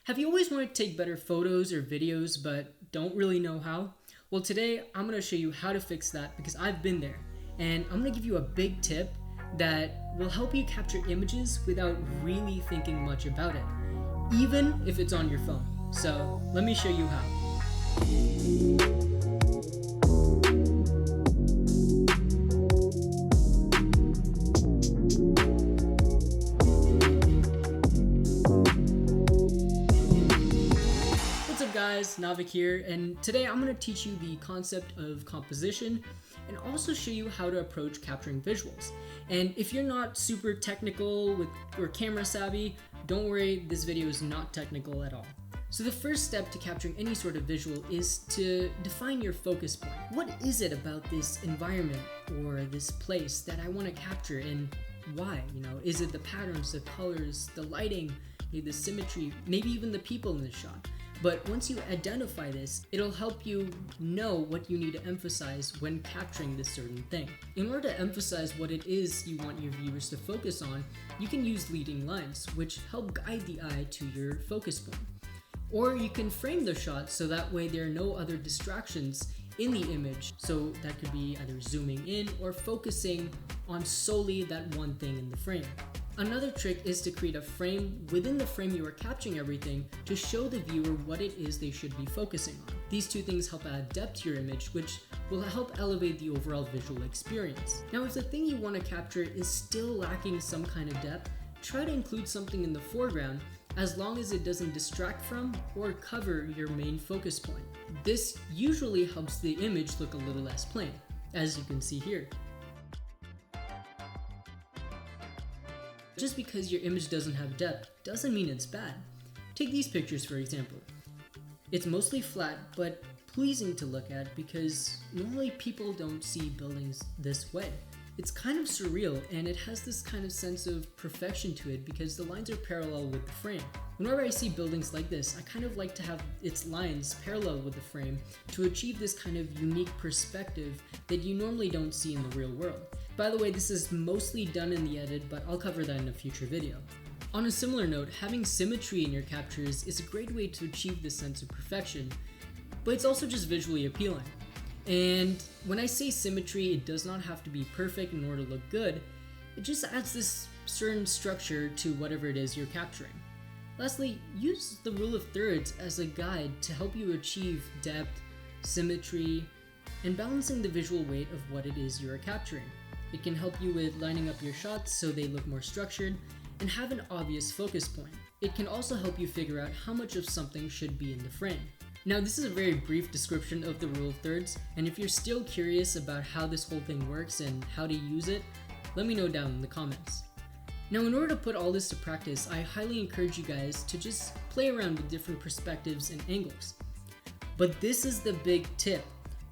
Have you always wanted to take better photos or videos but don't really know how? Well, today I'm going to show you how to fix that because I've been there. And I'm going to give you a big tip that will help you capture images without really thinking much about it, even if it's on your phone. So let me show you how. What's up guys, Navik here, and today I'm going to teach you the concept of composition and also show you how to approach capturing visuals. And if you're not super technical or camera savvy, don't worry, this video is not technical at all. So the first step to capturing any sort of visual is to define your focus point. What is it about this environment or this place that I want to capture, and why? Is it the patterns, the colors, the lighting, the symmetry, maybe even the people in the shot? But once you identify this, it'll help you know what you need to emphasize when capturing this certain thing. In order to emphasize what it is you want your viewers to focus on, you can use leading lines, which help guide the eye to your focus point. Or you can frame the shot so that way there are no other distractions in the image. So that could be either zooming in or focusing on solely that one thing in the frame. Another trick is to create a frame within the frame you are capturing everything to show the viewer what it is they should be focusing on. These two things help add depth to your image, which will help elevate the overall visual experience. Now, if the thing you want to capture is still lacking some kind of depth, try to include something in the foreground as long as it doesn't distract from or cover your main focus point. This usually helps the image look a little less plain, as you can see here. Just because your image doesn't have depth doesn't mean it's bad. Take these pictures for example. It's mostly flat but pleasing to look at because normally people don't see buildings this way. It's kind of surreal and it has this kind of sense of perfection to it because the lines are parallel with the frame. Whenever I see buildings like this, I kind of like to have its lines parallel with the frame to achieve this kind of unique perspective that you normally don't see in the real world. By the way, this is mostly done in the edit, but I'll cover that in a future video. On a similar note, having symmetry in your captures is a great way to achieve this sense of perfection, but it's also just visually appealing. And when I say symmetry, it does not have to be perfect in order to look good. It just adds this certain structure to whatever it is you're capturing. Lastly, use the rule of thirds as a guide to help you achieve depth, symmetry, and balancing the visual weight of what it is you are capturing. It can help you with lining up your shots so they look more structured and have an obvious focus point. It can also help you figure out how much of something should be in the frame. Now, this is a very brief description of the rule of thirds, and if you're still curious about how this whole thing works and how to use it, let me know down in the comments. Now, in order to put all this to practice, I highly encourage you guys to just play around with different perspectives and angles. But this is the big tip.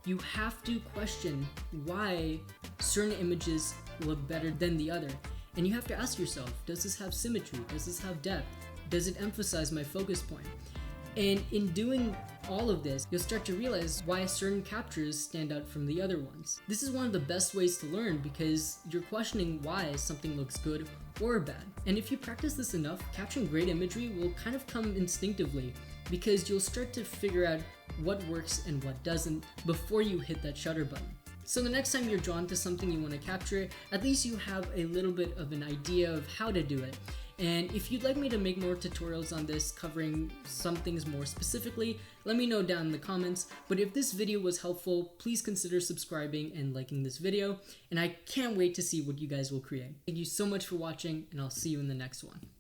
You have to question why certain images look better than the other. And you have to ask yourself, does this have symmetry? Does this have depth? Does it emphasize my focus point? And in doing all of this, you'll start to realize why certain captures stand out from the other ones. This is one of the best ways to learn because you're questioning why something looks good or bad. And if you practice this enough, capturing great imagery will kind of come instinctively because you'll start to figure out what works and what doesn't before you hit that shutter button. So the next time you're drawn to something you want to capture, at least you have a little bit of an idea of how to do it. And if you'd like me to make more tutorials on this covering some things more specifically, let me know down in the comments. But if this video was helpful, please consider subscribing and liking this video. And I can't wait to see what you guys will create. Thank you so much for watching, and I'll see you in the next one.